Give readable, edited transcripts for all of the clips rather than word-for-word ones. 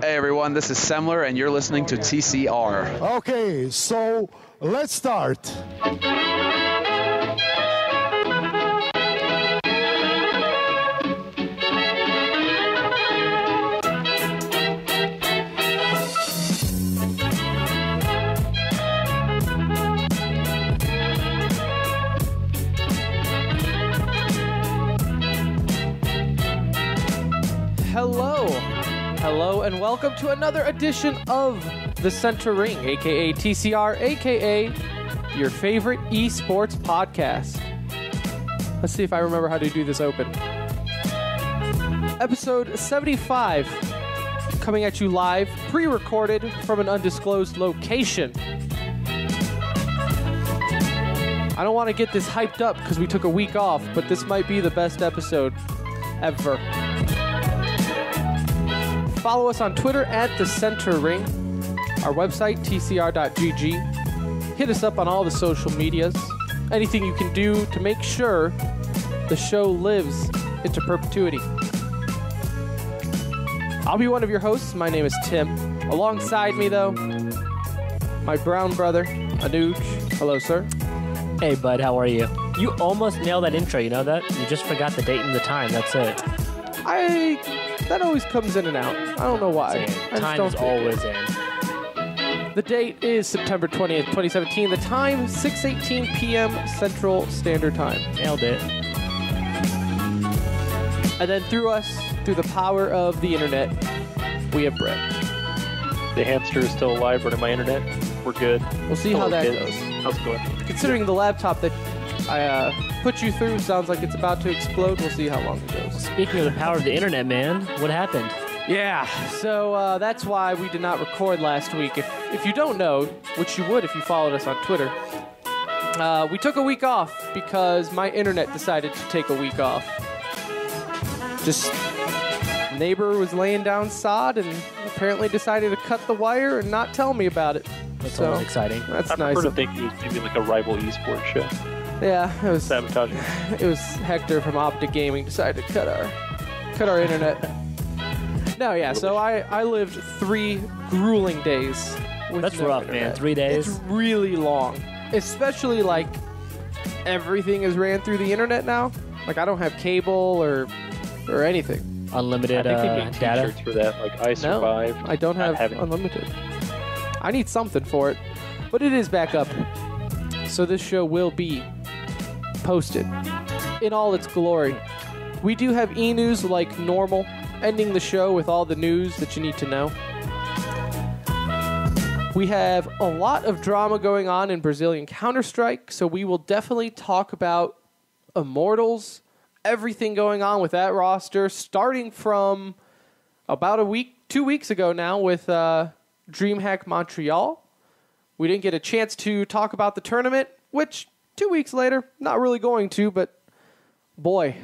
Hey everyone, this is Semler and you're listening to TCR. Okay, so let's start. Hello, and welcome to another edition of The Center Ring, a.k.a. TCR, a.k.a. your favorite esports podcast. Let's see if I remember how to do this open. Episode 75, coming at you live, pre-recorded from an undisclosed location. I don't want to get this hyped up because we took a week off, but this might be the best episode ever. Follow us on Twitter at The Center Ring, our website, tcr.gg. Hit us up on all the social medias. Anything you can do to make sure the show lives into perpetuity. I'll be one of your hosts. My name is Tim. Alongside me, though, my brown brother, Anuj. Hello, sir. Hey, bud, how are you? You almost nailed that intro, you know that? You just forgot the date and the time, that's it. That always comes in and out. I don't know why. Time is always in. The date is September 20th, 2017. The time, 6:18 p.m. Central Standard Time. Nailed it. And then through the power of the internet, we have Brett. The hamster is still alive running my internet. We're good. We'll see how that goes. How's it going? Considering the laptop that I put you through sounds like it's about to explode, we'll see how long it goes. Speaking of the power of the internet, man, what happened? Yeah, so that's why we did not record last week. If you don't know, which you would if you followed us on Twitter, we took a week off because my internet decided to take a week off. Just neighbor was laying down sod and apparently decided to cut the wire and not tell me about it. That's always exciting. That's I nice. prefer to think it was maybe like a rival esports show. Yeah, it was sabotaging. It was Hector from Optic Gaming decided to cut our internet. No, yeah. So I lived 3 grueling days. That's rough, internet. man. 3 days. It's really long, especially like everything is ran through the internet now. Like I don't have cable or anything. Unlimited I think they make data t-shirts for that. Like I survived. No, I don't have unlimited. I need something for it, but it is back up. So this show will be posted in all its glory. We do have e-news like normal, ending the show with all the news that you need to know. We have a lot of drama going on in Brazilian Counter-Strike, so we will definitely talk about Immortals, everything going on with that roster, starting from about 2 weeks ago now with DreamHack Montreal. We didn't get a chance to talk about the tournament, which 2 weeks later, not really going to, but boy,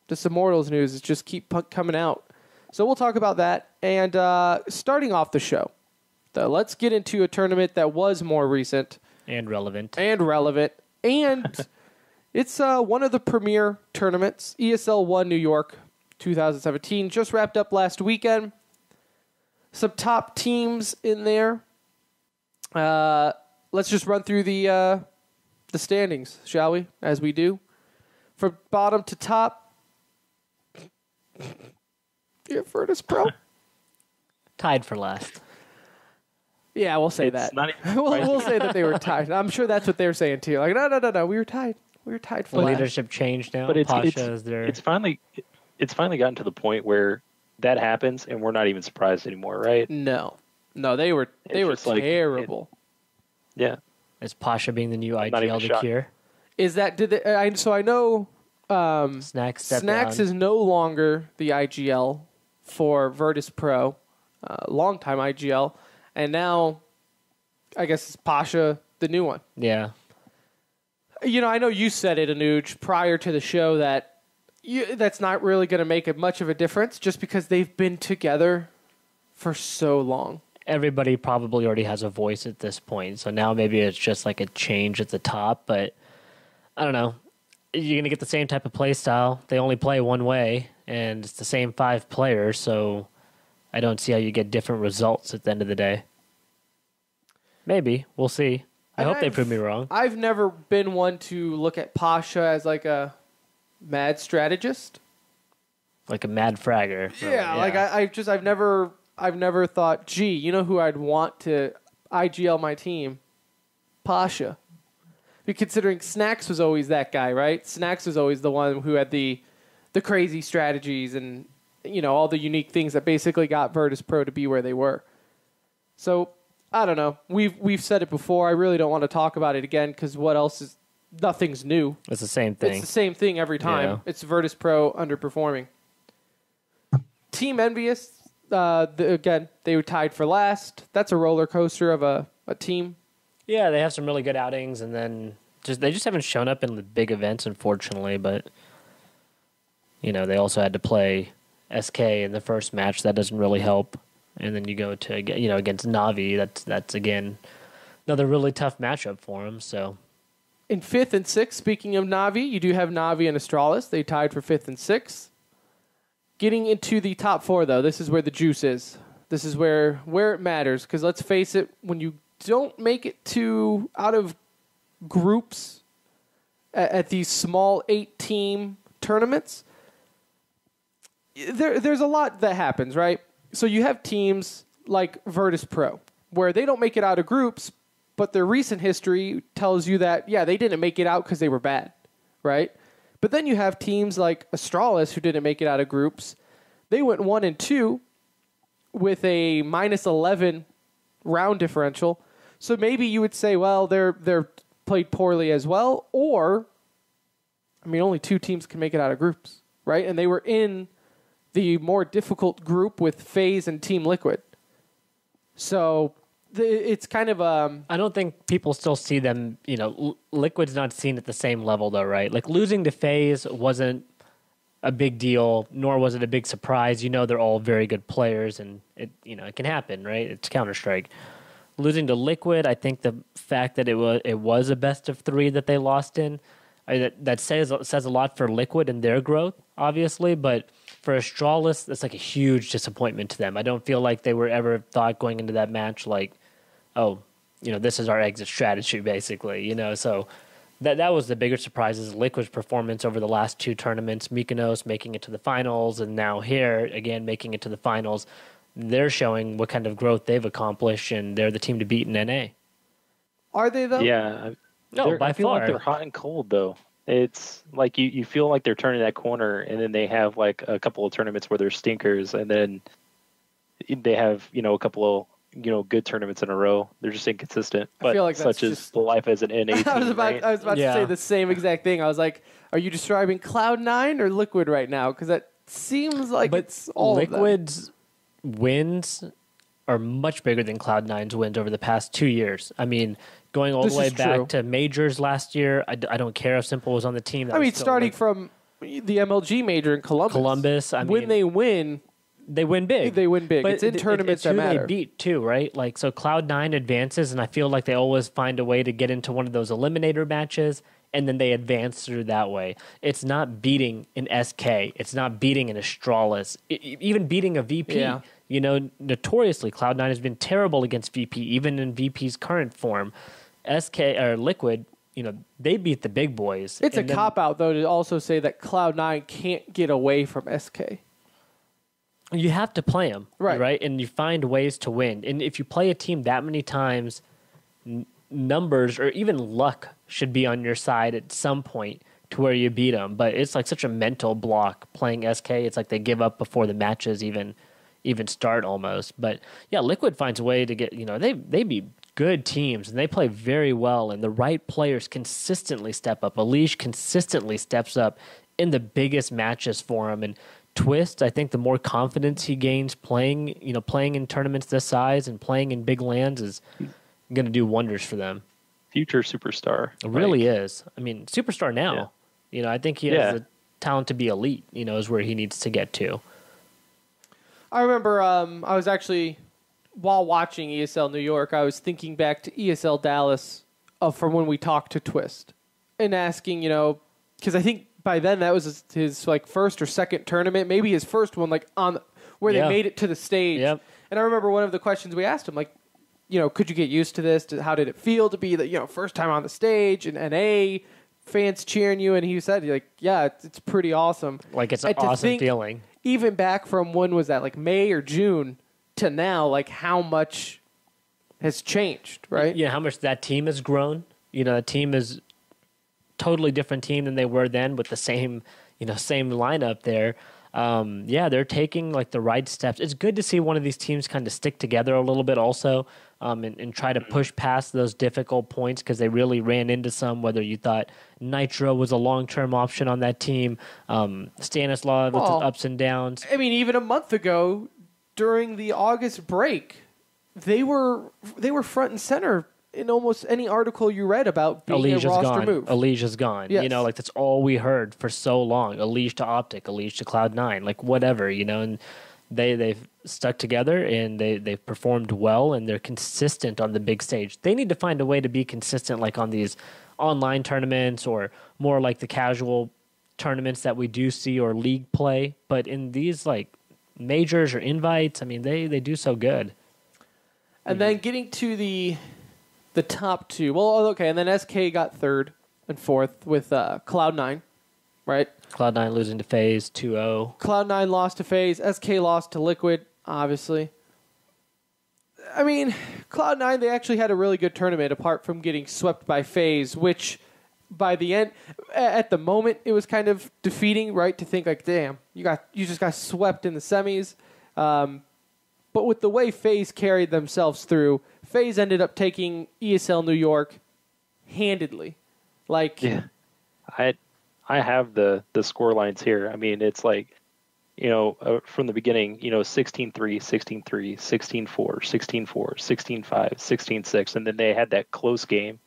this Immortals news is just keep coming out. So we'll talk about that. And starting off the show, let's get into a tournament that was more recent. and relevant. And it's one of the premier tournaments, ESL 1 New York 2017. Just wrapped up last weekend. Some top teams in there. Let's just run through the standings, shall we? As we do. From bottom to top. You have Virtus Pro? Tied for last. Yeah, we'll say that. We'll say that they were tied. I'm sure that's what they're saying too. Like, no, we were tied. We were tied for the last. Leadership changed now. But it's finally gotten to the point where that happens and we're not even surprised anymore, right? No, they were terrible. Yeah. Is Pasha being the new IGL the cure? Is that so I know Snacks is no longer the IGL for Virtus Pro, longtime IGL, and now I guess it's Pasha the new one. Yeah. You know, I know you said it, Anuj, prior to the show that that's not really going to make much of a difference just because they've been together for so long. Everybody probably already has a voice at this point, so now maybe it's just like a change at the top, but I don't know. You're going to get the same type of play style. They only play one way, and it's the same 5 players, so I don't see how you get different results at the end of the day. Maybe. We'll see. I hope they prove me wrong. I've never been one to look at Pasha as like a mad strategist. Like a mad fragger. Really. Yeah, like I've never thought, gee, you know who I'd want to IGL my team? Pasha. But considering Snacks was always that guy, right? Snacks was always the one who had the crazy strategies and all the unique things that basically got Virtus Pro to be where they were. So I don't know. We've said it before. I really don't want to talk about it again because what else is? Nothing's new. It's the same thing. It's the same thing every time. Yeah. It's Virtus Pro underperforming. Team Envious. Again, they were tied for last. That's a roller coaster of a team. Yeah, they have some really good outings, and then they just haven't shown up in the big events, unfortunately. But they also had to play SK in the first match. That doesn't really help. And then you go to against Navi. That's again another really tough matchup for them. So in 5th and 6th, speaking of Navi, you do have Navi and Astralis. They tied for 5th and 6th. Getting into the top 4, though, this is where the juice is. This is where it matters. Because let's face it, when you don't make it to out of groups at these small 8-team tournaments, there's a lot that happens, right? So you have teams like Virtus Pro, where they don't make it out of groups, but their recent history tells you that, yeah, they didn't make it out because they were bad, right? But then you have teams like Astralis who didn't make it out of groups. They went 1-2 with a -11 round differential. So maybe you would say, well, they're played poorly as well. Or, only 2 teams can make it out of groups, right? And they were in the more difficult group with FaZe and Team Liquid. So it's kind of I don't think people still see them. Liquid's not seen at the same level, though, right? Like losing to FaZe wasn't a big deal, nor was it a big surprise. They're all very good players, and it can happen, right? It's Counter-Strike. Losing to Liquid, I think the fact that it was a best of 3 that they lost in, that says a lot for Liquid and their growth, obviously, but for Astralis, that's like a huge disappointment to them. I don't feel like they were ever thought going into that match like, oh, this is our exit strategy, basically. So that was the bigger surprise is Liquid's performance over the last 2 tournaments. Mykonos making it to the finals, and now here again making it to the finals. They're showing what kind of growth they've accomplished, and they're the team to beat in NA. Are they though? Yeah. No, by I feel far. like they're hot and cold though. It's like you feel like they're turning that corner, and then they have like a couple of tournaments where they're stinkers, and then they have a couple of good tournaments in a row. They're just inconsistent. But I feel like that's such is the life as an NA team. I was about Yeah. to say the same exact thing. I was like, are you describing Cloud9 or Liquid right now? Because that seems like it's all Liquid's wins are much bigger than Cloud9's wins over the past 2 years. Going all the way back to majors last year, I don't care if Simple was on the team. Starting from the MLG major in Columbus. When they win big. They win big. But it's in tournaments it's who that matter. They beat too, right? So Cloud9 advances, and I feel like they always find a way to get into one of those eliminator matches, and then they advance through that way. It's not beating an SK. It's not beating an Astralis. Even beating a VP. Yeah. Notoriously, Cloud9 has been terrible against VP, even in VP's current form. SK or Liquid, they beat the big boys. It's a cop-out, though, to also say that Cloud9 can't get away from SK. You have to play them, right? And you find ways to win. And if you play a team that many times, numbers or even luck should be on your side at some point to where you beat them. But it's like such a mental block playing SK. It's like they give up before the matches even start almost. But yeah, Liquid finds a way to get, they beat good teams and they play very well, and the right players consistently step up. Alish consistently steps up in the biggest matches for him, and Twist, I think the more confidence he gains playing in tournaments this size and playing in big lands is going to do wonders for them. Future superstar. It really is. Superstar now. Yeah. I think he has the talent to be elite, is where he needs to get to. I remember I was actually, while watching ESL New York, I was thinking back to ESL Dallas from when we talked to Twist and asking, because I think by then that was his first or second tournament, maybe his first one, where Yeah. they made it to the stage. Yep. And I remember one of the questions we asked him, like, could you get used to this? How did it feel to be the first time on the stage and NA fans cheering you? And he said, like, yeah, it's pretty awesome. Like, it's an And to awesome think, feeling. Even back from when was that, like May or June to now, like how much has changed, right? Yeah, how much that team has grown. The team is totally different team than they were then with the same lineup there. They're taking like the right steps. It's good to see one of these teams kind of stick together a little bit also, and try to push past those difficult points, because they really ran into some, whether you thought Nitro was a long-term option on that team, Stanislav with his ups and downs. I mean, even a month ago during the August break, they were front and center in almost any article you read about being a roster move. Alicia's gone. Yes. Like that's all we heard for so long. Alicia to Optic, Alicia to Cloud9, like whatever, and they've stuck together and they've performed well, and they're consistent on the big stage. They need to find a way to be consistent, like on these online tournaments or more like the casual tournaments that we do see, or league play. But in these like majors or invites, I mean, they do so good. And then getting to the top two. Well, okay, and then SK got third and fourth with Cloud9, right? Cloud9 losing to FaZe 2-0. Cloud9 lost to FaZe. SK lost to Liquid, obviously. I mean, Cloud9, they actually had a really good tournament apart from getting swept by FaZe, which by the end, at the moment, it was kind of defeating, right? To think like, damn, you just got swept in the semis. But with the way FaZe carried themselves through, FaZe ended up taking ESL New York handedly. Like, yeah, I have the score lines here. I mean, it's like, from the beginning, 16-3, 16-3, 16-4, 16-4, 16-5, 16-6, and then they had that close game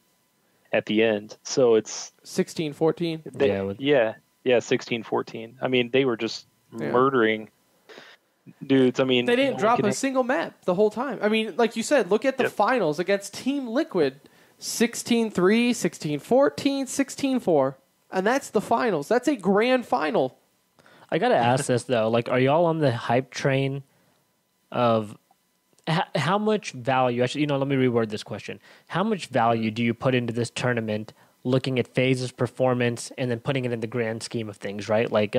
at the end. So it's 16-14. Yeah, 16-14. I mean, they were just murdering dudes. I mean, they didn't drop a single map the whole time. I mean, like you said, look at the finals against Team Liquid, 16-3, 16-14, 16-4. And that's the finals. That's a grand final. I got to ask this, though. Like, are y'all on the hype train of how much value? Actually, let me reword this question. How much value do you put into this tournament, looking at FaZe's performance and then putting it in the grand scheme of things, right? Like,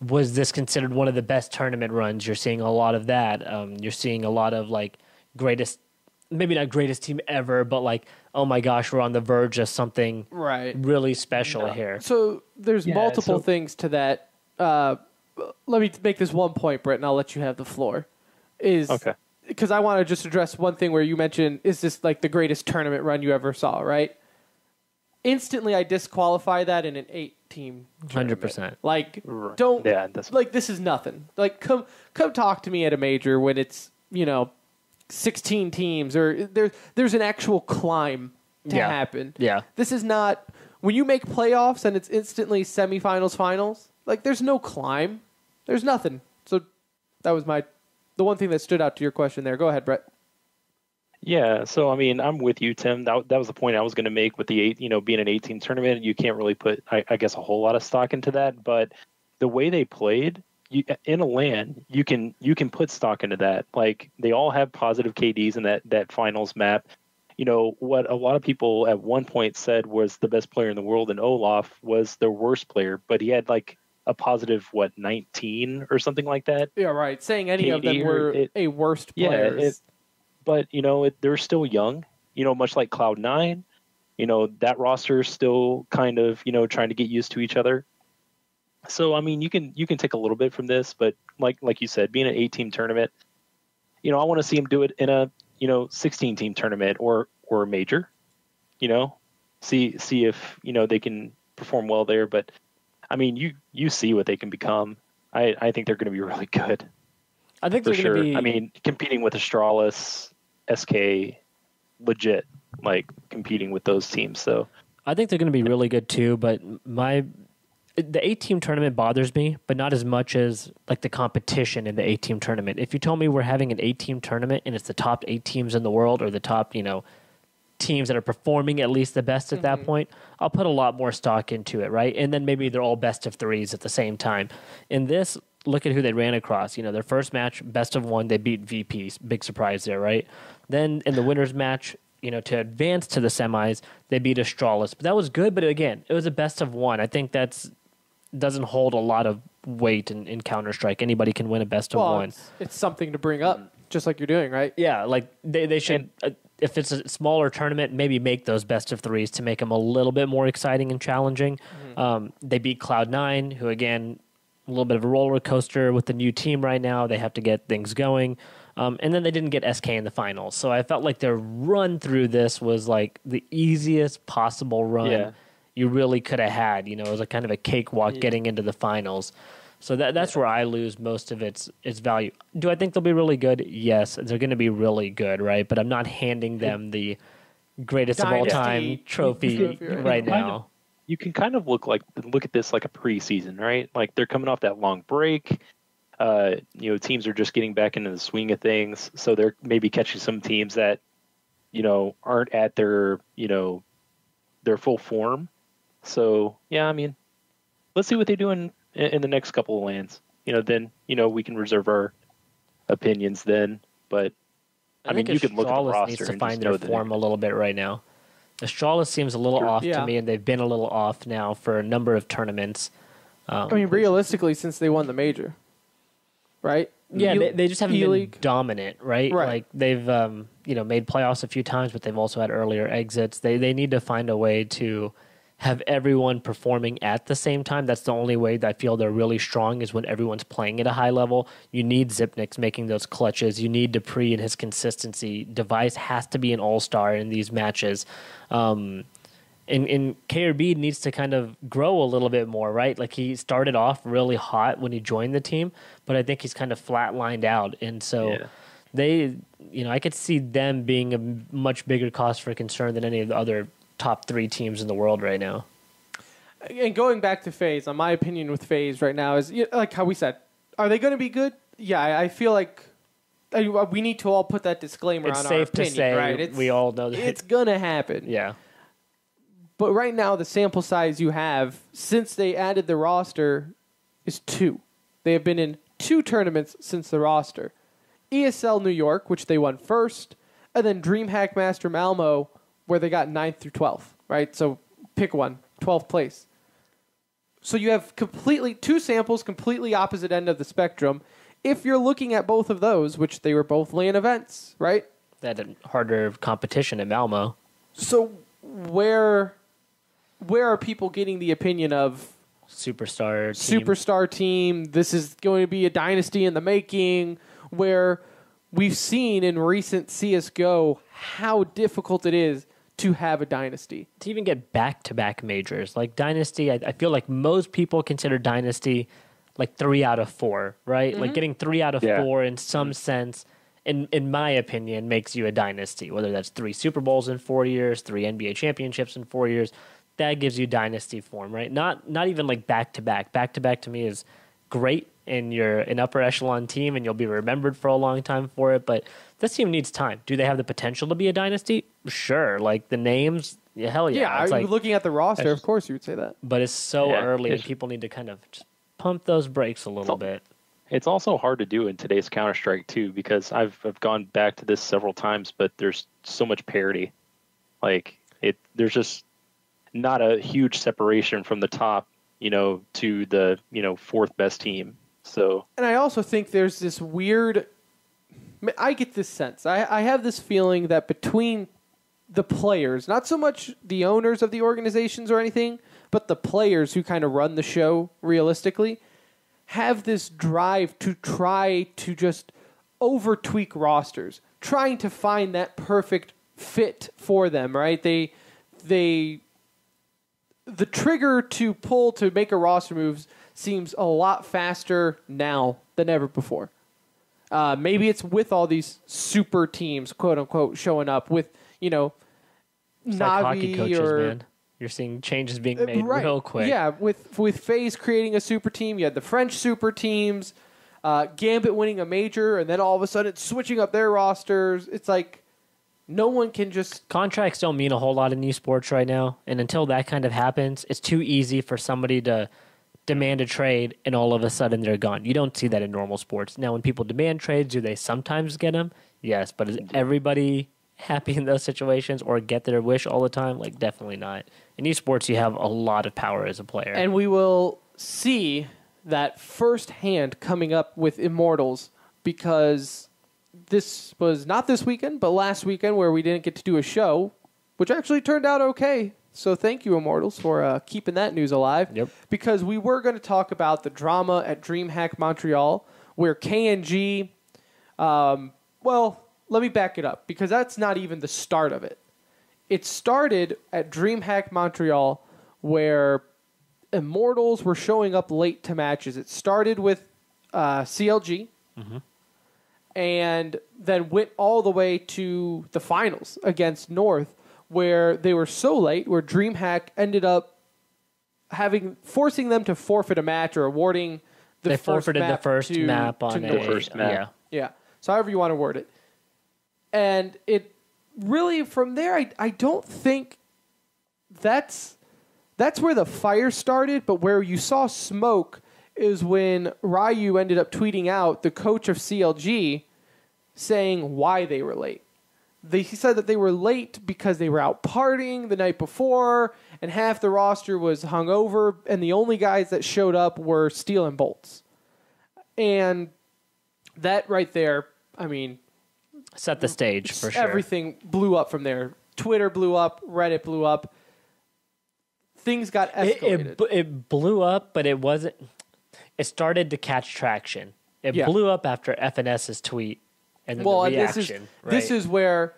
was this considered one of the best tournament runs? You're seeing a lot of that. You're seeing a lot of, like, maybe not greatest team ever, but, like, oh, my gosh, we're on the verge of something really special here. So there's multiple things to that. Let me make this one point, Brett, and I'll let you have the floor. Okay. Because I want to just address one thing where you mentioned, is this, like, the greatest tournament run you ever saw, right? Instantly, I disqualify that in an 8-team tournament. 100%. Like, don't... Yeah, like, this is nothing. Like, come talk to me at a major when it's, 16 teams, or there's an actual climb to happen. Yeah. This is not... When you make playoffs and it's instantly semifinals, finals, like, there's no climb. There's nothing. So that was the one thing that stood out to your question there. Go ahead, Brett. Yeah, so I mean, I'm with you, Tim. That was the point I was going to make with the being an 18 tournament. You can't really put, I guess, a whole lot of stock into that. But the way they played in a LAN, you can put stock into that. Like, they all have positive KDs in that finals map. What a lot of people at one point said was the best player in the world, and Olaf was their worst player, but he had like a positive 19 or something like that. Yeah, right. Saying any KD of them were a worst player. Yeah, but they're still young. Much like Cloud9. That roster is still kind of trying to get used to each other. So I mean, you can take a little bit from this, but like you said, being an 8-team tournament, I want to see them do it in a 16-team tournament or a major. See if they can perform well there. But I mean, you see what they can become. I think they're going to be really good. I think they're going to be. I mean, competing with Astralis, SK, legit, like competing with those teams. So I think they're going to be really good too. But the 8-team tournament bothers me, but not as much as like the competition in the 8-team tournament. If you told me we're having an 8-team tournament and it's the top 8 teams in the world, or the top teams that are performing at least the best at that point, I'll put a lot more stock into it, right? And then maybe they're all best of 3s at the same time. In this, look at who they ran across. Their first match, best of one, they beat VP. Big surprise there, right? Then in the winners match, to advance to the semis, they beat Astralis. But that was good, but again, it was a best of one. I think doesn't hold a lot of weight in Counter-Strike. Anybody can win a best of one. It's something to bring up, just like you're doing, right? Yeah, like they should, if it's a smaller tournament, maybe make those best of threes to make them a little bit more exciting and challenging. They beat Cloud9, who, again, a little bit of a roller coaster with the new team right now. They have to get things going. And then they didn't get SK in the finals. So I felt like their run through this was like the easiest possible run you really could have had. It was a kind of a cakewalk getting into the finals. So that's where I lose most of its value. Do I think they'll be really good? Yes, they're going to be really good, right? But I'm not handing them the greatest of all time trophy right now. You can kind of look at this like a preseason, right? Like they're coming off that long break. Teams are just getting back into the swing of things, so they're maybe catching some teams that, aren't at their full form. So yeah, I mean, let's see what they do in the next couple of lands. Then we can reserve our opinions then. But I mean, you could look at the roster needs to and find just their know form a little bit right now. Astralis seems a little off to me, and they've been a little off now for a number of tournaments. I mean, realistically, since they won the major, right? Yeah, they just haven't been dominant, right? Like they've made playoffs a few times, but they've also had earlier exits. They need to find a way to have everyone performing at the same time. That's the only way that I feel they're really strong, is when everyone's playing at a high level. You need Zipniks making those clutches. You need Dupree and his consistency. Device has to be an all-star in these matches. And KRB needs to kind of grow a little bit more, right? Like he started off really hot when he joined the team, but I think he's kind of flatlined out. And so I could see them being a much bigger cause for concern than any of the other top 3 teams in the world right now. And going back to FaZe, my opinion with FaZe right now is, like how we said, are they going to be good? Yeah, I feel like we need to all put that disclaimer on our opinion. It's safe to say, right? we all know that. It's going to happen. Yeah. But right now, the sample size you have, since they added the roster, is 2. They have been in 2 tournaments since the roster. ESL New York, which they won first, and then DreamHack Master Malmo, where they got 9th through 12th, right? So pick one, 12th place. So you have 2 samples, completely opposite end of the spectrum. If you're looking at both of those, which they were both LAN events, right? That had harder competition at Malmo. So where are people getting the opinion of superstar team? This is going to be a dynasty in the making, where we've seen in recent CSGO how difficult it is to have a dynasty. To even get back-to-back majors. Like Dynasty, I feel like most people consider Dynasty like 3 out of 4, right? Like getting 3 out of 4 in some sense, in my opinion, makes you a dynasty. Whether that's 3 Super Bowls in 4 years, 3 NBA championships in 4 years, that gives you dynasty form, right? Not even like back-to-back. Back-to-back to me is great, and you're an upper echelon team, and you'll be remembered for a long time for it, but this team needs time. Do they have the potential to be a dynasty? Sure. Like the names, hell yeah. Yeah, looking at the roster, of course you would say that. But it's so early, and people need to kind of just pump those brakes a little bit. It's also hard to do in today's Counter-Strike, too, because I've gone back to this several times, but there's so much parity. Like, there's just not a huge separation from the top, to the, 4th best team. So, and I also think there's this weird... I get this sense. I have this feeling that between the players, not so much the owners of the organizations or anything, but the players who kind of run the show realistically, have this drive to try to just over-tweak rosters, trying to find that perfect fit for them, right? The trigger to pull to make a roster move seems a lot faster now than ever before. Maybe it's with all these super teams, quote unquote, showing up with, it's Navi like hockey coaches, or man. You're seeing changes being made real quick. Yeah, with FaZe creating a super team, you had the French super teams, Gambit winning a major, and then all of a sudden it's switching up their rosters. It's like no one can just... Contracts don't mean a whole lot in esports right now, and until that kind of happens, it's too easy for somebody to demand a trade, and all of a sudden they're gone. You don't see that in normal sports. Now, when people demand trades, do they sometimes get them? Yes, but is everybody happy in those situations or get their wish all the time? Like, definitely not. In esports, you have a lot of power as a player. And we will see that firsthand coming up with Immortals, because this was not this weekend, but last weekend where we didn't get to do a show, which actually turned out okay. So thank you, Immortals, for keeping that news alive. Yep. Because we were going to talk about the drama at DreamHack Montreal, where KNG, well, let me back it up, because that's not even the start of it. It started at DreamHack Montreal, where Immortals were showing up late to matches. It started with CLG, and then went all the way to the finals against North, where they were so late, where DreamHack ended up forcing them to forfeit a match or awarding they forfeited the first map on the first map. Yeah. So however you want to word it. And it really, from there, I don't think that's where the fire started, but where you saw smoke is when Ryu ended up tweeting out, the coach of CLG, saying why they were late. He said that they were late because they were out partying the night before, and half the roster was hungover, and the only guys that showed up were Steel and Bolts. And that right there, I mean, set the stage for sure. Everything blew up from there. Twitter blew up, Reddit blew up. Things got escalated. It blew up, but it wasn't. It started to catch traction. It blew up after FNS's tweet and then the reaction. This is where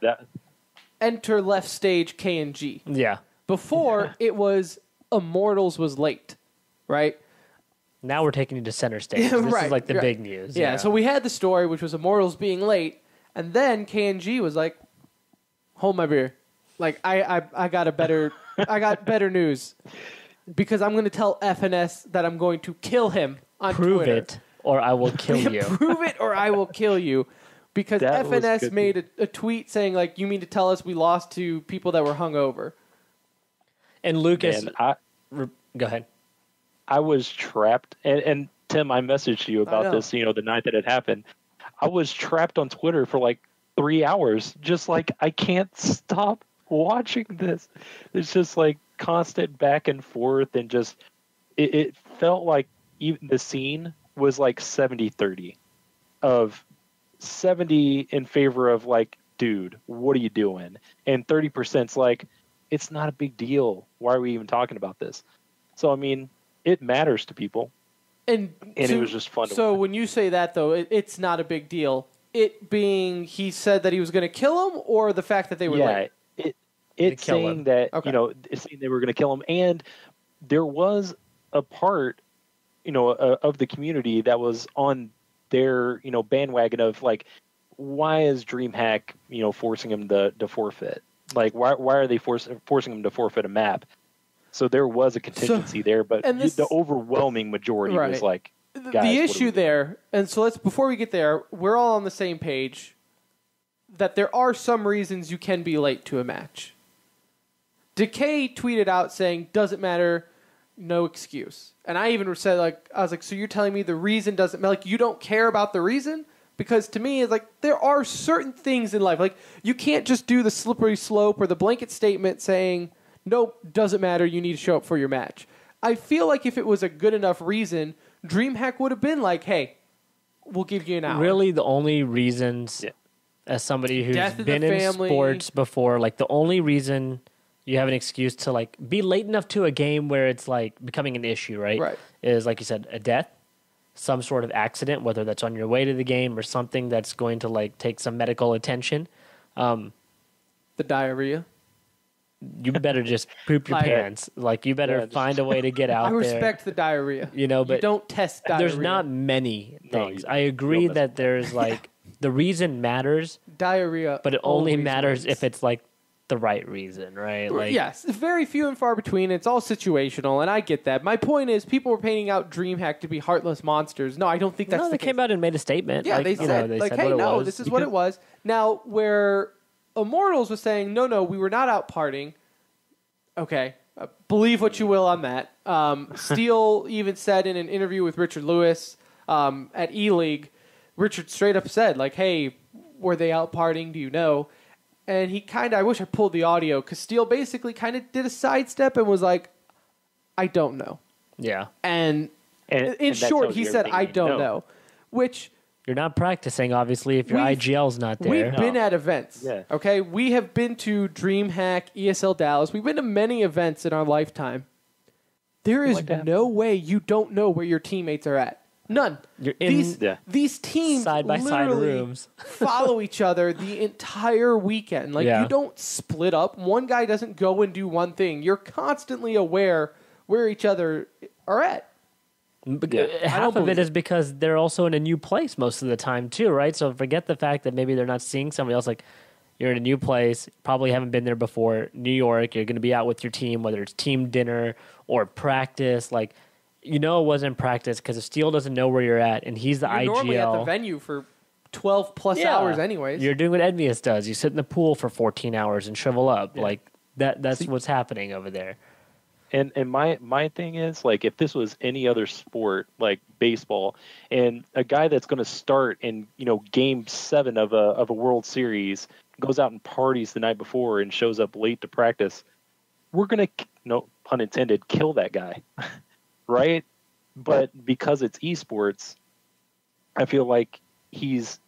enter left stage KNG. Yeah. Before, it was Immortals was late, right? Now we're taking you to center stage. This is like the big news. Yeah, so we had the story, which was Immortals being late, and then KNG was like, hold my beer. Like, I got a better... I got better news, because I'm going to tell FNS that I'm going to kill him on Twitter. Prove it, or I will kill you. Prove it, or I will kill you. Because FNS made a tweet saying, like, you mean to tell us we lost to people that were hungover? And Lucas, go ahead. I was trapped, and Tim, I messaged you about this, the night that it happened. I was trapped on Twitter for like 3 hours, just like, I can't stop watching this. It's just like constant back and forth, and just it felt like even the scene was like 70-30 of 70 in favor of like, dude, what are you doing? And 30%'s like, it's not a big deal. Why are we even talking about this? So I mean, it matters to people. And it was just fun to watch. When you say that though, it's not a big deal. It being he said that he was going to kill him, or the fact that they were late? It's saying that, it's saying they were going to kill him. And there was a part, of the community that was on their, bandwagon of like, why is DreamHack, forcing him to forfeit? Like, why are they forcing him to forfeit a map? So there was a contingency there, but the overwhelming majority was like, guys, the issue there. And so before we get there, we're all on the same page that there are some reasons you can be late to a match. Decay tweeted out saying, doesn't matter, no excuse. And I even said, I was like, so you're telling me the reason doesn't matter? Like, you don't care about the reason? Because to me, it's like, there are certain things in life. Like, you can't just do the slippery slope or the blanket statement saying, nope, doesn't matter, you need to show up for your match. I feel like if it was a good enough reason, DreamHack would have been like, hey, we'll give you an hour. Really, the only reasons, as somebody who's been in sports before, like, the only reason you have an excuse to like be late enough to a game where it's like becoming an issue, right? Is, like you said, a death, some sort of accident, whether that's on your way to the game or something that's going to like take some medical attention. The diarrhea. You better just poop your pants. Like, you better find a way to get out there. I respect the diarrhea. But you don't test diarrhea. There's not many things. I agree that there's like the reason matters. Diarrhea. But it only matters if it's like the right reason, right? Like, yes, very few and far between. It's all situational, and I get that. My point is, people were painting out DreamHack to be heartless monsters. No, I don't think that's the case. They came out and made a statement. Yeah, they said, hey, no, this is what it was. Now, where Immortals was saying, no, we were not out partying. Okay, Believe what you will on that. Steele even said in an interview with Richard Lewis at E-League, Richard straight up said, like, hey, were they out partying? Do you know? And he kind of, I wish I pulled the audio, because Steele basically kind of did a sidestep and was like, I don't know. Yeah. And in short, he said, I don't know. Which... You're not practicing, obviously, if your IGL's not there. We've been at events, okay? We have been to DreamHack, ESL Dallas. We've been to many events in our lifetime. There is no way you don't know where your teammates are at. None. You're in these teams side-by-side rooms. follow each other the entire weekend. Like, you don't split up. One guy doesn't go and do one thing. You're constantly aware where each other are at. Half of it is because they're also in a new place most of the time too, right? So forget the fact that maybe they're not seeing somebody else. Like, you're in a new place, probably haven't been there before. New York, you're going to be out with your team, whether it's team dinner or practice. Like, it wasn't practice because if Steele doesn't know where you're at and he's the IGL, normally at the venue for 12 plus hours anyways. You're doing what Edmius does. You sit in the pool for 14 hours and shrivel up. Like that's what's happening over there. And my thing is, like, if this was any other sport, like baseball, and a guy that's going to start in, game 7 of a World Series goes out and parties the night before and shows up late to practice, we're going to, no pun intended, kill that guy, right? But because it's esports, I feel like he's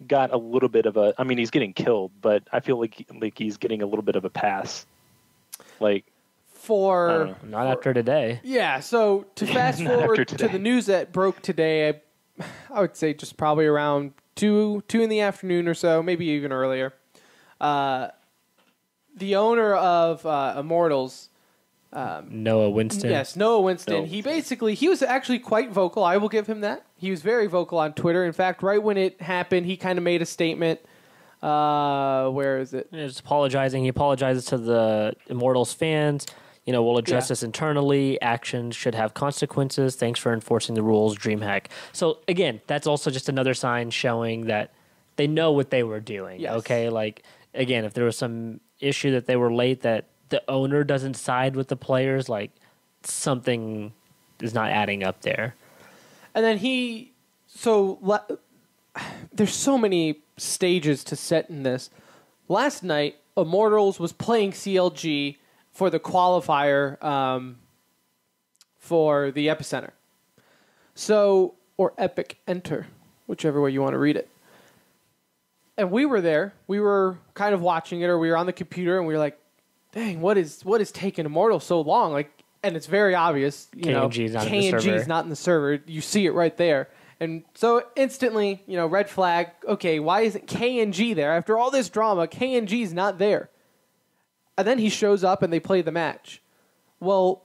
got a little bit of he's getting killed, but I feel like he's getting a little bit of a pass, like. Not after today. Yeah, so to fast forward to the news that broke today, I would say just probably around 2 in the afternoon or so, maybe even earlier. The owner of Immortals, Noah Winston. Yes, Noah Winston. He was actually quite vocal. I will give him that. He was very vocal on Twitter. In fact, right when it happened, he kind of made a statement. Where is it? He's apologizing. He apologizes to the Immortals fans. We'll address this internally. Actions should have consequences. Thanks for enforcing the rules, DreamHack. So, again, that's also just another sign showing that they know what they were doing, okay? Like, again, if there was some issue that they were late, that the owner doesn't side with the players, like, something is not adding up there. And then there's so many stages to set in this. Last night, Immortals was playing CLG for the qualifier for the Epicenter. Or Epic Enter, whichever way you want to read it. And we were there. We were kind of watching it, or we were on the computer, and we were like, dang, what is taking Immortals so long? Like, and it's very obvious, KNG's not in the server. You see it right there. And so instantly, red flag, okay, why isn't KNG there? After all this drama, KNG's not there. And then he shows up and they play the match. Well,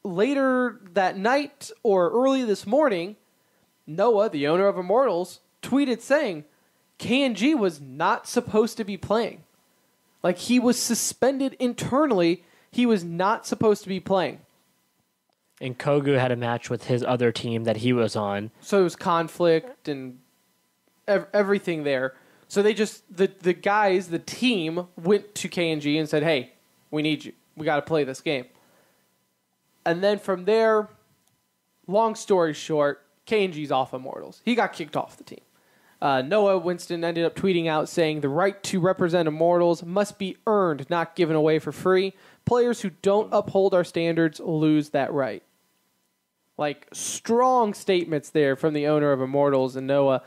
later that night or early this morning, Noah, the owner of Immortals, tweeted saying KNG was not supposed to be playing. Like, he was suspended internally. He was not supposed to be playing. And Kogu had a match with his other team that he was on. So it was conflict and everything there. So they just, the guys, the team, went to KNG and said, hey, we need you. We got to play this game. And then from there, long story short, KNG's off Immortals. He got kicked off the team. Noah Winston ended up tweeting out saying, the right to represent Immortals must be earned, not given away for free. Players who don't uphold our standards lose that right. Like, strong statements there from the owner of Immortals and Noah.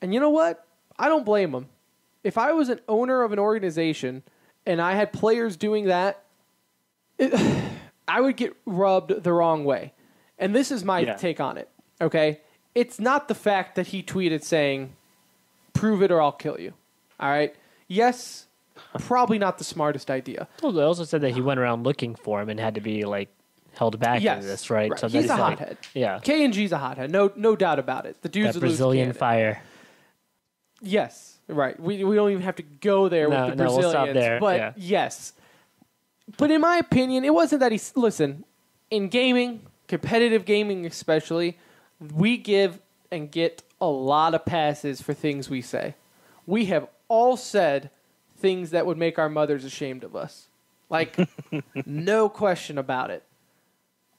And you know what? I don't blame him. If I was an owner of an organization and I had players doing that, I would get rubbed the wrong way. And this is my take on it, okay? It's not the fact that he tweeted saying, prove it or I'll kill you, all right? Yes, probably not the smartest idea. Well, they also said that he went around looking for him and had to be, like, held back in this, right? So he's a hothead. Yeah. KNG's a hothead, no doubt about it. The dude's that Brazilian fire. Yes, right. We don't even have to go there with the Brazilians. We'll stop there. But yes. But in my opinion, it wasn't that listen, in gaming, competitive gaming especially, we give and get a lot of passes for things we say. We have all said things that would make our mothers ashamed of us. Like, no question about it.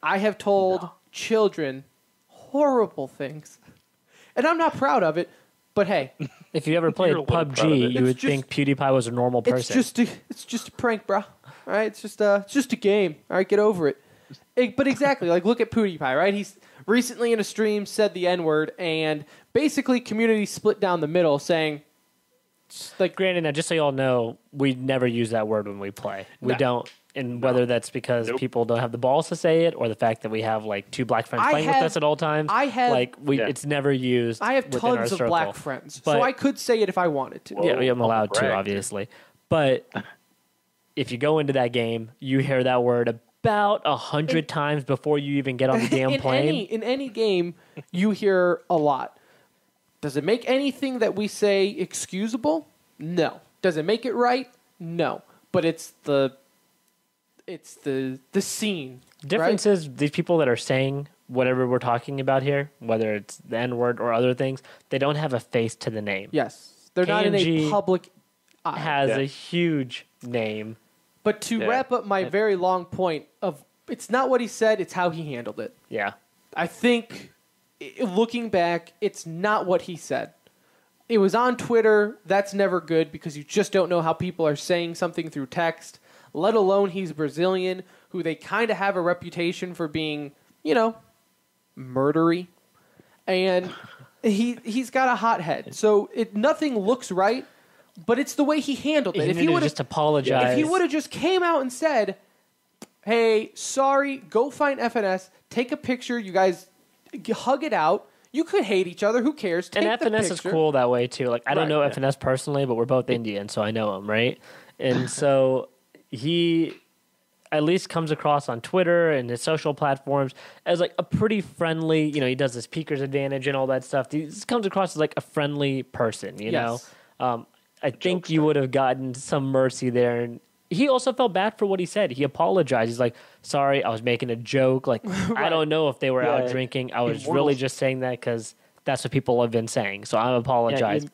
I have told children horrible things. And I'm not proud of it, but hey. If you ever played You're a little proud of PUBG, it. you would think PewDiePie was a normal person. It's just a prank, bro. All right, it's just a game. All right, get over it. But exactly, like look at PewDiePie, right? He's recently in a stream said the N-word, and basically community split down the middle, saying, like, Granted, now just so you all know, we never use that word when we play. We No. don't, and whether that's because people don't have the balls to say it, or the fact that we have like two black friends playing with us at all times. It's never used. I have within our tons of circle. black friends, But- so I could say it if I wanted to. Yeah, I'm allowed to, brag. obviously. But if you go into that game, you hear that word about 100 times before you even get on the damn plane. In any game, you hear a lot. Does it make anything that we say excusable? No. Does it make it right? No. But it's the scene. Difference right? is these people that are saying whatever we're talking about here, whether it's the N-word or other things, they don't have a face to the name. Yes. They're not in a KNG public eye. Has a huge name. But to wrap up my very long point of it's not what he said, it's how he handled it. Yeah. I think, looking back, it's not what he said. It was on Twitter. That's never good because you just don't know how people are saying something through text, let alone he's Brazilian, who they kind of have a reputation for being, murdery. And he's got a hot head. So nothing looks right, but it's the way he handled it. If he would just apologize. If he would have just came out and said, hey, sorry, go find FNS, take a picture, you guys hug it out. You could hate each other. Who cares? Take And the FNS is picture. cool that way, too. Like, I don't know Right. FNS personally, but we're both Indian, so I know him, right? And so he at least comes across on Twitter and his social platforms as, like, a pretty friendly, he does the speaker's advantage and all that stuff. He just comes across as, like, a friendly person, you know? I think you would have gotten some mercy there. And he also felt bad for what he said. He apologized. He's like, sorry, I was making a joke. Like, I don't know if they were out drinking. I was really just saying that because that's what people have been saying. So I'm apologizing.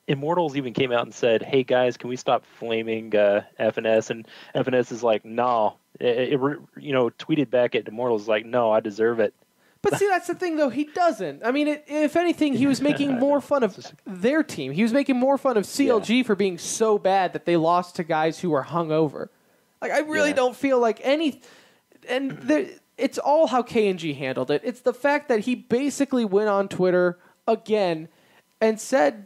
Immortals even came out and said, hey, guys, can we stop flaming FNS? And FNS is like, no. Tweeted back at Immortals like, no, I deserve it. But see, that's the thing, though. He doesn't. I mean, if anything, he was making more fun of their team. He was making more fun of CLG for being so bad that they lost to guys who were hungover. Like, I really don't feel like any... And it's all how KNG handled it. It's the fact that he basically went on Twitter again and said...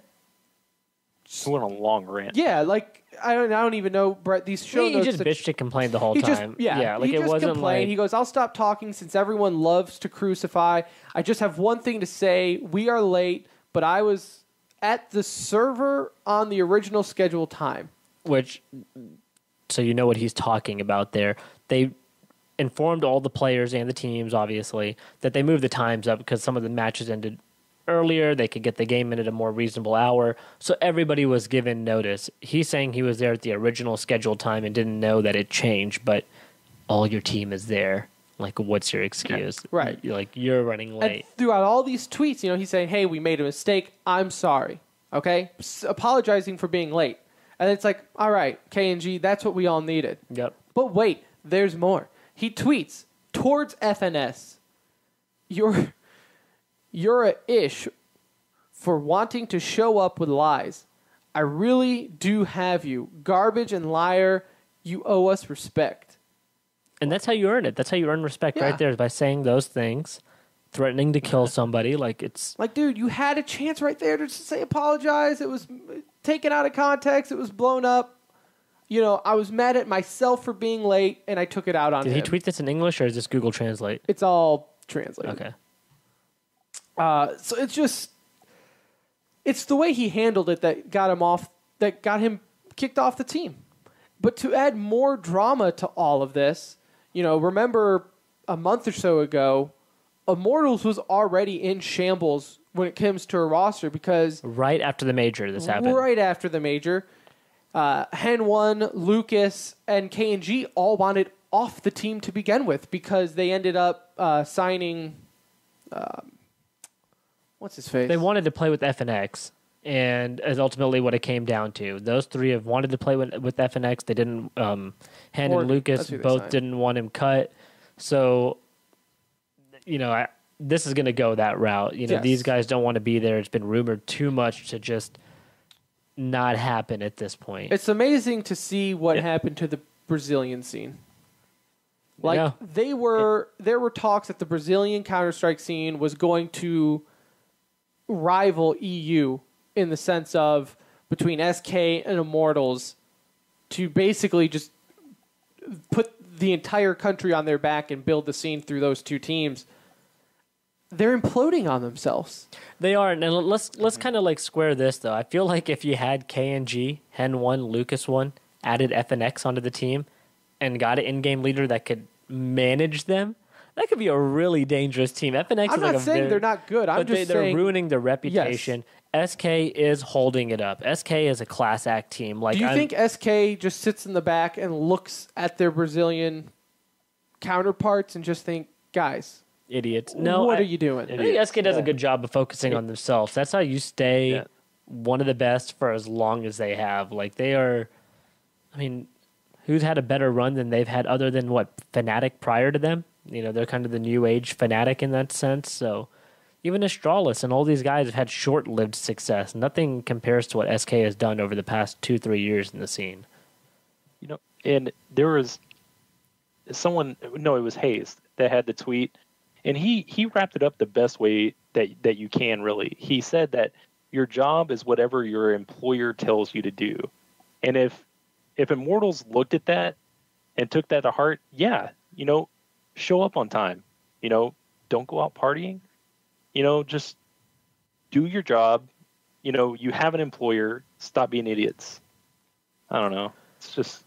He went on a long rant. Yeah, like, I don't even know, Brett, these show He notes... just bitched and complained the whole time. Like he it just wasn't complained. like... He goes, I'll stop talking since everyone loves to crucify. I just have one thing to say. We are late, but I was at the server on the original scheduled time. Which, so you know what he's talking about there. They informed all the players and the teams, obviously, that they moved the times up because some of the matches ended earlier. They could get the game in at a more reasonable hour. So everybody was given notice. He's saying he was there at the original scheduled time and didn't know that it changed, but all your team is there. Like, what's your excuse? Right. You're running late. And throughout all these tweets, he's saying, hey, we made a mistake. I'm sorry. Okay? Apologizing for being late. And it's like, all right, KNG, that's what we all needed. Yep. But wait, there's more. He tweets towards FNS. You're a ish for wanting to show up with lies. I really do have you. Garbage and liar, you owe us respect. And that's how you earn it. That's how you earn respect right there, is by saying those things, threatening to kill somebody. Like, it's... Like, dude, you had a chance right there to just say apologize. It was taken out of context. It was blown up. I was mad at myself for being late, and I took it out on him. Did he tweet this in English, or is this Google Translate? It's all translated. Okay. So it's the way he handled it that got him kicked off the team. But to add more drama to all of this, remember a month or so ago, Immortals was already in shambles when it comes to a roster because Right after the major, this happened. right after the major, Hen 1, Lucas, and KNG all wanted off the team to begin with because they ended up signing... what's his face? They wanted to play with FNX, And is ultimately what it came down to. Those three have wanted to play with FNX. They didn't. Hen and Lucas both didn't want him cut. So, this is going to go that route. These guys don't want to be there. It's been rumored too much to just not happen at this point. It's amazing to see what happened to the Brazilian scene. There were talks that the Brazilian Counter-Strike scene was going to rival EU in the sense of between SK and Immortals to basically just put the entire country on their back and build the scene through those two teams. They're imploding on themselves. They are. And let's kind of like square this, though. I feel like if you had KNG, Hen 1, Lucas 1, added FNX onto the team, and got an in-game leader that could manage them, that could be a really dangerous team. FNX I'm not saying they're not good. I'm just saying they're ruining their reputation. Yes. SK is holding it up. SK is a class act team. Do you think SK just sits in the back and looks at their Brazilian counterparts and just think, guys, idiots? No, what are you doing? I think SK does a good job of focusing on themselves. That's how you stay one of the best for as long as they have. Like they are, who's had a better run than they've had other than Fnatic prior to them? They're kind of the new age Fnatic in that sense. So even Astralis and all these guys have had short-lived success. Nothing compares to what SK has done over the past 2-3 years in the scene. And there was someone, no, it was Hayes that had the tweet, and he wrapped it up the best way that you can, really. He said that your job is whatever your employer tells you to do. And if Immortals looked at that and took that to heart, show up on time. Don't go out partying. Just do your job. You have an employer. Stop being idiots. I don't know. It's just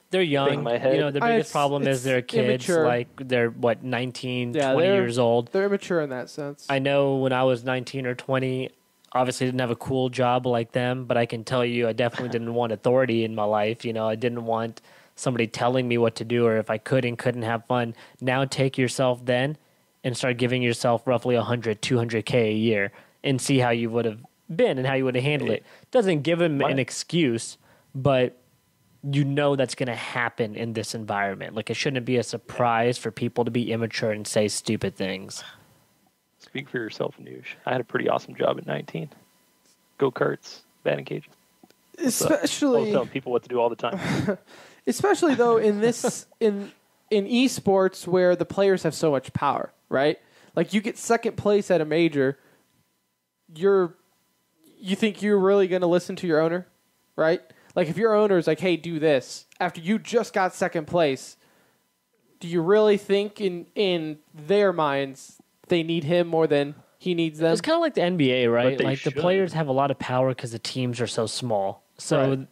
they're young. The biggest problem is they're kids. Immature. Like they're 19, 20 years old. They're immature in that sense. I know when I was 19 or 20, obviously didn't have a cool job like them, but I can tell you I definitely didn't want authority in my life. I didn't want somebody telling me what to do or if I could and couldn't have fun. Now take yourself then and start giving yourself roughly 100, 200K a year and see how you would have been and how you would have handled it. Doesn't give him an excuse, but that's going to happen in this environment. Like it shouldn't be a surprise for people to be immature and say stupid things. Speak for yourself, Noosh. I had a pretty awesome job at 19. Go-karts, batting cages. Especially... I was telling people what to do all the time. Especially, though, in this... in esports where the players have so much power, right? Like, you get second place at a major, you think you're really going to listen to your owner, right? Like, if your owner is like, hey, do this, after you just got second place, do you really think in their minds they need him more than he needs them? It's kind of like the NBA, right? Like, the players have a lot of power because the teams are so small. So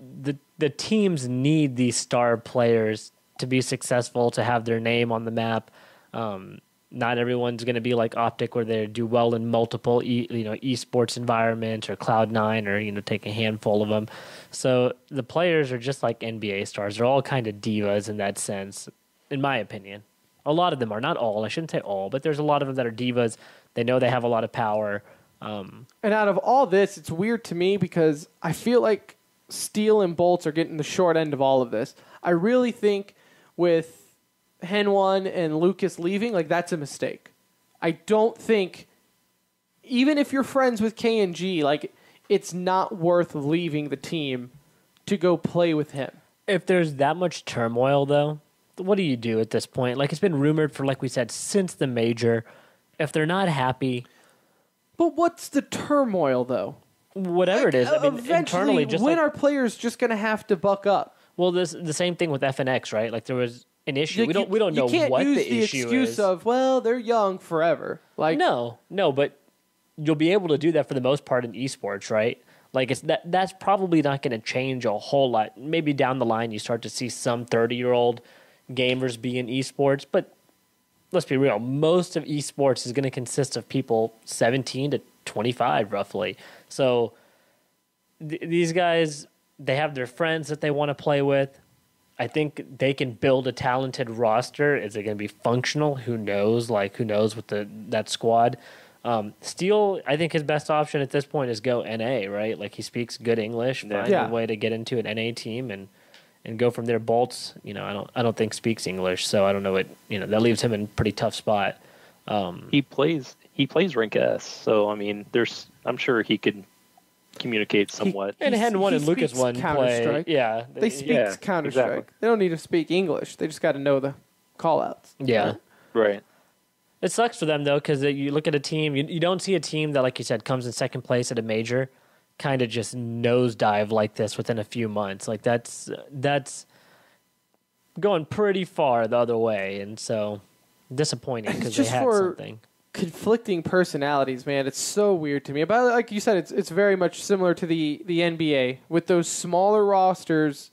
the teams need these star players to be successful, to have their name on the map. Not everyone's going to be like Optic where they do well in multiple esports environments or Cloud9 or take a handful of them. So the players are just like NBA stars. They're all kind of divas in that sense, in my opinion. A lot of them are, not all. I shouldn't say all, but there's a lot of them that are divas. They know they have a lot of power. And out of all this, it's weird to me because I feel like Steel and Bolts are getting the short end of all of this. I really think with Hen1 and Lucas leaving, like that's a mistake. I don't think, even if you're friends with KNG, like it's not worth leaving the team to go play with him. If there's that much turmoil, though, what do you do at this point? Like it's been rumored for, like we said, since the major. If they're not happy, but what's the turmoil though? Whatever it is, I mean, internally, just when are players just going to have to buck up? Well, the same thing with FNX, right? Like there was an issue. We don't know what the issue is. You can't use the excuse of, well, they're young forever. Like no, but you'll be able to do that for the most part in esports, right? Like that's probably not going to change a whole lot. Maybe down the line you start to see some 30-year-old gamers be in esports, but let's be real. Most of esports is going to consist of people 17 to 25, roughly. So these guys, they have their friends that they want to play with. I think they can build a talented roster. Is it going to be functional? Who knows? Like, who knows with that squad? Steele, I think his best option at this point is go NA, right? Like he speaks good English, find a way to get into an NA team and go from there. Bolts, I don't think speaks English, so I don't know what that leaves him in a pretty tough spot. He plays rank S, so I mean, I'm sure he could communicate somewhat. He hadn't one and Lucas speaks one play. Counter-Strike. Yeah, They speak Counter-Strike. Exactly. They don't need to speak English. They just got to know the call-outs. Yeah. Right. It sucks for them, though, because you look at a team, you don't see a team that, like you said, comes in second place at a major, kind of just nosedive like this within a few months. Like, that's going pretty far the other way, and so disappointing because they had something. Conflicting personalities, man. It's so weird to me. But like you said, it's very much similar to the NBA. With those smaller rosters,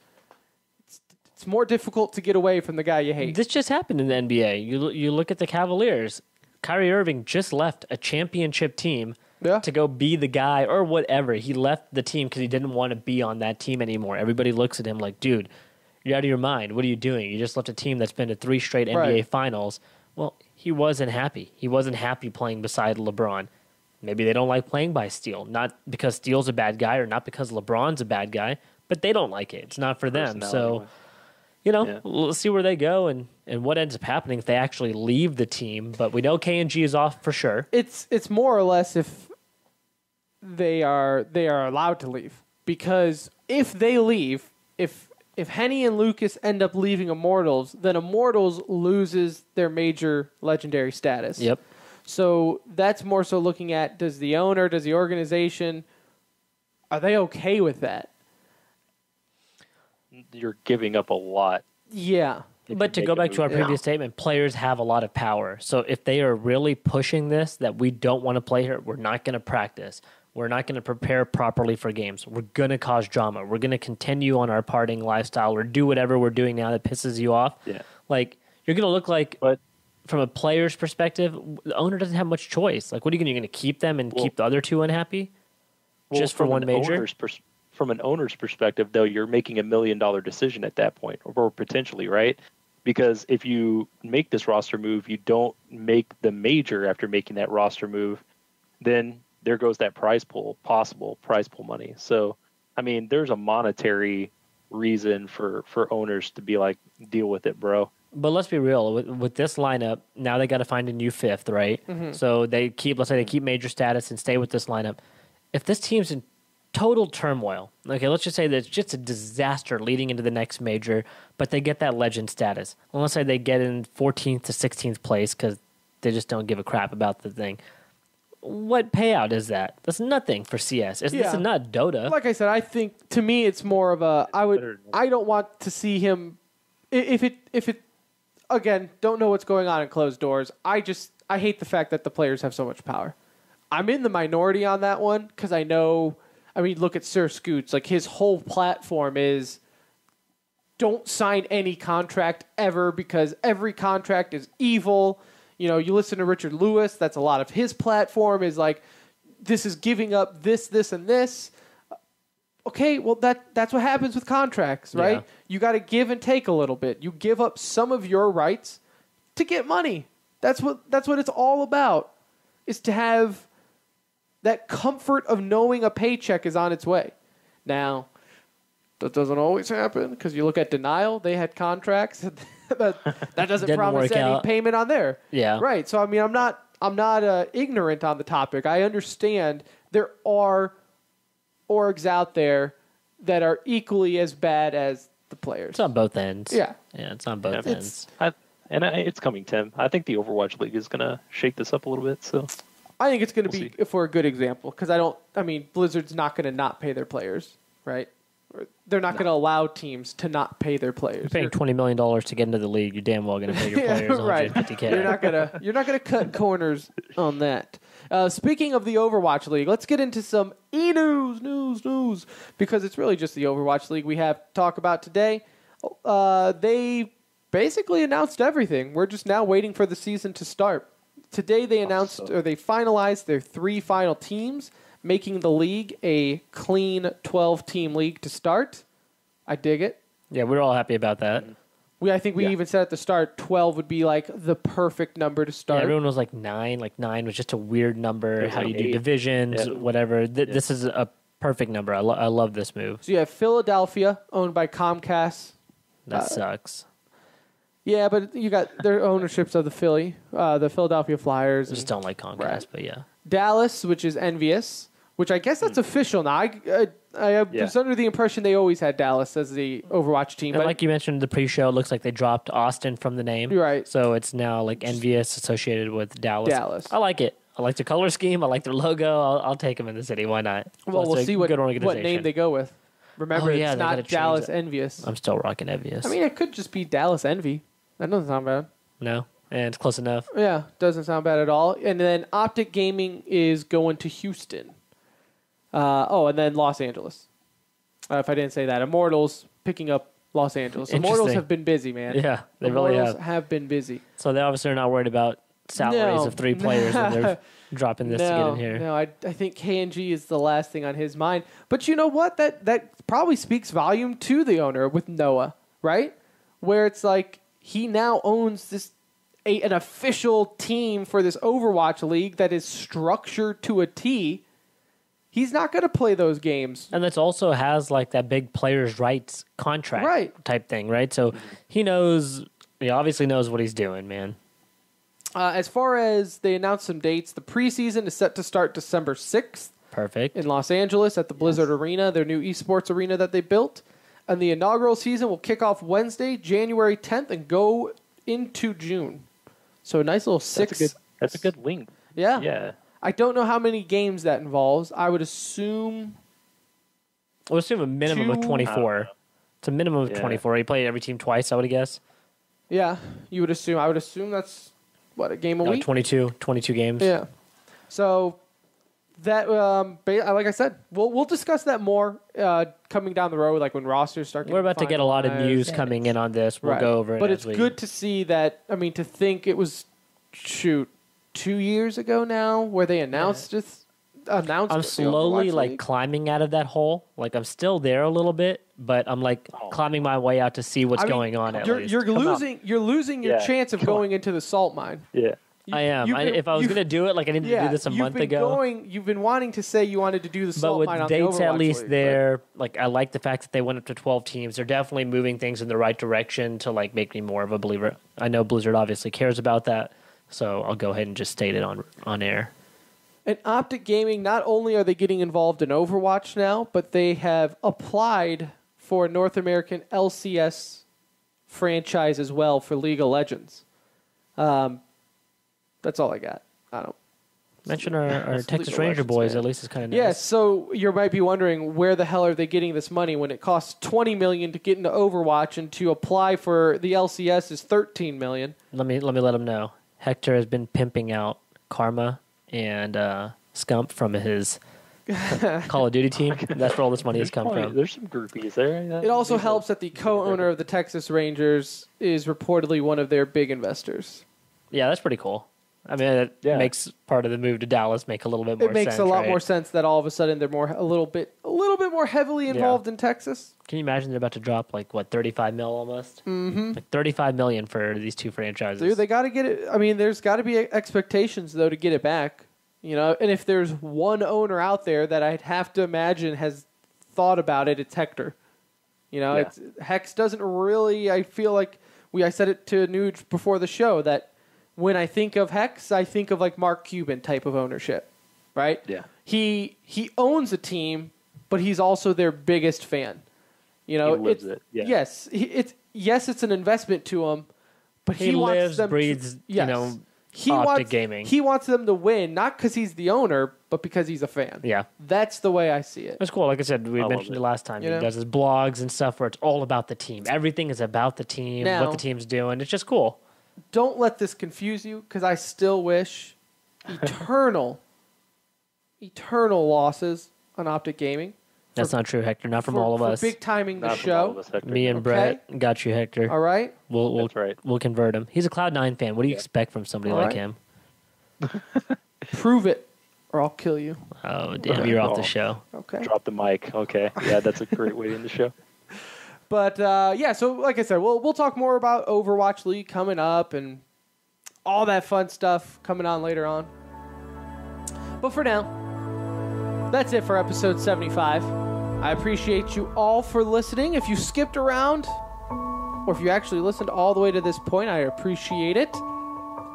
it's more difficult to get away from the guy you hate. This just happened in the NBA. You look at the Cavaliers. Kyrie Irving just left a championship team to go be the guy or whatever. He left the team because he didn't want to be on that team anymore. Everybody looks at him like, dude, you're out of your mind. What are you doing? You just left a team that's been to 3 straight NBA finals. Well, he wasn't happy. He wasn't happy playing beside LeBron. Maybe they don't like playing by Steele. Not because Steele's a bad guy or not because LeBron's a bad guy, but they don't like it. It's not for them. So, let's see where they go and what ends up happening if they actually leave the team. But we know K&G is off for sure. It's more or less if they are allowed to leave. Because if they leave, if Henny and Lucas end up leaving Immortals, then Immortals loses their major legendary status. Yep. So that's more so looking at, does the owner, does the organization, are they okay with that? You're giving up a lot. Yeah. But to go back to our previous statement, players have a lot of power. So if they are really pushing this, that we don't want to play here, we're not going to practice. We're not going to prepare properly for games. We're going to cause drama. We're going to continue on our partying lifestyle or do whatever we're doing now that pisses you off. Yeah. Like, you're going to look like, from a player's perspective, the owner doesn't have much choice. Like, what are you going to keep them and keep the other two unhappy? Just for one major? From an owner's perspective, though, you're making $1 million decision at that point, or potentially, right? Because if you make this roster move, you don't make the major after making that roster move, then there goes that possible prize pool money. So, I mean, there's a monetary reason for owners to be like, deal with it, bro. But let's be real. With this lineup, now they got to find a new fifth, right? Mm-hmm. So let's say they keep major status and stay with this lineup. If this team's in total turmoil, okay, let's just say that it's just a disaster leading into the next major, but they get that legend status. Well, let's say they get in 14th to 16th place because they just don't give a crap about the thing. What payout is that? That's nothing for CS. This is not Dota. Like I said, I think to me it's more of a I don't want to see him if it again, don't know what's going on in closed doors. I hate the fact that the players have so much power. I'm in the minority on that one because I mean, look at Sir Scoots. Like, his whole platform is don't sign any contract ever because every contract is evil. You know, you listen to Richard Lewis, that's a lot of his platform is like, this is giving up this, and this. Okay, well, that's what happens with contracts, right? Yeah. You got to give and take a little bit. You give up some of your rights to get money. That's what it's all about, is to have that comfort of knowing a paycheck is on its way. Now, that doesn't always happen because you look at Denial, they had contracts that doesn't promise any payment on there. Yeah. Right. So I mean, I'm not ignorant on the topic. I understand there are orgs out there that are equally as bad as the players. It's on both ends. Yeah. Yeah, it's on both ends. It's coming, Tim. I think the Overwatch League is going to shake this up a little bit. So I think it's going to be for a good example because Blizzard's not going to not pay their players, right? They're not going to allow teams to not pay their players. You're paying $20 million to get into the league. You're damn well going to pay your players right. $150K. You're not gonna cut corners on that. Speaking of the Overwatch League, let's get into some news because it's really just the Overwatch League we have to talk about today. They basically announced everything. We're just now waiting for the season to start. Today they announced or they finalized their 3 final teams, making the league a clean 12-team league to start. I dig it. Yeah, we're all happy about that. I think we even said at the start 12 would be like the perfect number to Yeah, start. everyone was like 9. Like 9 was just a weird number. How like you do 8. divisions, whatever. This is a perfect number. I love this move. So you have Philadelphia, owned by Comcast. That sucks. Yeah, but you got their ownerships of the Philadelphia Flyers. I just don't like Comcast, Right. but yeah. Dallas, which is envious, which I guess that's official now. I was under the impression they always had Dallas as the Overwatch team. And But like you mentioned in the pre-show, it looks like they dropped Austin from the name. You're right. So it's now like envious associated with Dallas. Dallas. I like it. I like the color scheme. I like their logo. I'll take them in the city. Why not? well, Plus, we'll they're see a what good organization. name they go with. Remember, Oh, yeah, it's they gotta not change Dallas it. Envious. I'm still rocking envious. I mean, it could just be Dallas Envy. That doesn't sound bad. No, and it's close enough. Yeah, doesn't sound bad at all. And then Optic Gaming is going to Houston. And then Los Angeles. If I didn't say that, Immortals picking up Los Angeles. Immortals Interesting. have been busy, man. Yeah, they really Immortals have. been busy. So they obviously are not worried about salaries No. of 3 players, and they're dropping this to get in here. No, I think KNG is the last thing on his mind. But you know what? That probably speaks volume to the owner with Noah, right? Where it's like he now owns an official team for this Overwatch league that is structured to a T. He's not going to play those games. And this also has like that big players' rights contract Right. type thing, right? So he obviously knows what he's doing, man. As far as they announced some dates, the preseason is set to start December 6th Perfect. in Los Angeles at the Blizzard Arena, their new esports arena that they built. And the inaugural season will kick off Wednesday, January 10th, and go into June. So a nice little 6. That's a good link. Yeah. Yeah. I don't know how many games that involves. I would assume. We'll assume a minimum of 24. It's a minimum of 24. You play every team twice, I would guess. Yeah, you would assume. I would assume that's what, a game a week. 22 games. Yeah. So that, like I said, we'll discuss that more coming down the road, like when rosters start. We're about to get a lot of finalized. news coming in on this. We'll Right. go over it. But as it's good to see that. I mean, to think it was 2 years ago now where they announced this. Announced I'm the slowly Overwatch like League. climbing out of that hole. Like I'm still there a little bit, but I'm like climbing my way out to see what's I mean, going on. At You're, least. you're losing your Yeah, chance of going into the salt mine. Yeah. You- I am. you've been- If I was you've- going to do it, like I needed to do this a you've month been ago. You've been wanting to say you wanted to do the But salt with mine on dates the at Overwatch least League, there, like I like the fact that they went up to 12 teams. They're definitely moving things in the right direction to like make me more of a believer. I know Blizzard obviously cares about that, so I'll go ahead and just state it on air. And Optic Gaming, not only are they getting involved in Overwatch now, but they have applied for a North American LCS franchise as well for League of Legends. That's all I got. I don't. Mention our That's Texas League of Ranger Legends, boys. man. At least it's kind of nice. Yeah, so you might be wondering where the hell are they getting this money when it costs $20 million to get into Overwatch and to apply for the LCS is $13 million. Let me let them know. Hector has been pimping out Karma and Scump from his Call of Duty team. That's where all this money has come from. There's some groupies there. It also helps that the co-owner of the Texas Rangers is reportedly one of their big investors. Yeah, that's pretty cool. I mean, it makes part of the move to Dallas make a little bit more sense. It makes a lot right? more sense that all of a sudden they're a little bit more heavily involved in Texas. Can you imagine they're about to drop like what 35 mil almost? Mm-hmm. Like 35 million for these two franchises. Dude, they got to get it. I mean, there's got to be expectations though to get it back. You know, and if there's one owner out there that I'd have to imagine has thought about it, it's Hector. You know, it's Hex doesn't really. I feel like I said it to Nuge before the show that when I think of Hex, I think of like Mark Cuban type of ownership, right? Yeah. He owns a team, but he's also their biggest fan. You know, He lives it. Yeah. Yes, it's an investment to him, but he wants lives, them breathes, to, he Optic wants Gaming. He wants them to win, not because he's the owner, but because he's a fan. Yeah. That's the way I see it. That's cool. Like I said, we love mentioned it. it last time. You He know? does his blogs and stuff where it's all about the team. Everything is about the team, Now- what the team's doing. It's just cool. Don't let this confuse you, because I still wish eternal losses on Optic Gaming. That's not true, Hector. Not from for, all of for us. big timing the Not from all of show. us, Hector. Me and Okay. Brett got you, Hector. All right, We'll That's right. We'll convert him. He's a Cloud9 fan. What do you expect from somebody All like right. him? prove it, or I'll kill you. Oh, damn, you're off the Oh. show. Okay. Drop the mic. Okay. Yeah, that's a great way to end the show. But yeah, so like I said, we'll talk more about Overwatch League coming up and all that fun stuff coming on later on. But for now, that's it for episode 75. I appreciate you all for listening. If you skipped around, or if you actually listened all the way to this point, I appreciate it.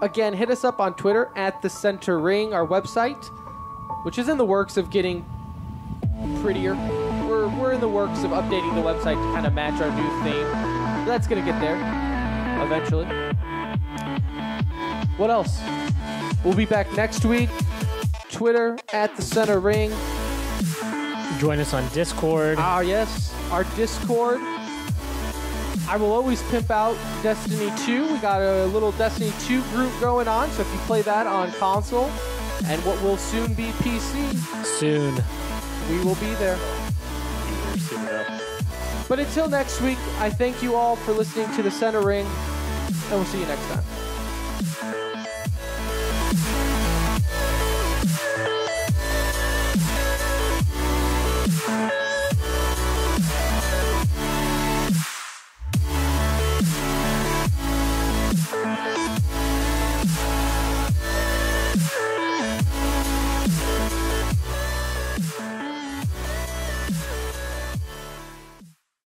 Again, hit us up on Twitter at The Center Ring, our website, which is in the works of getting prettier. We're in the works of updating the website to kind of match our new theme. That's going to get there eventually. What else? We'll be back next week. Twitter at The Center Ring. Join us on Discord. Ah, yes, our Discord. I will always pimp out Destiny 2. We got a little Destiny 2 group going on, so if you play that on console and what will soon be PC, Soon. we will be there. But until next week, I thank you all for listening to The Center Ring, and we'll see you next time.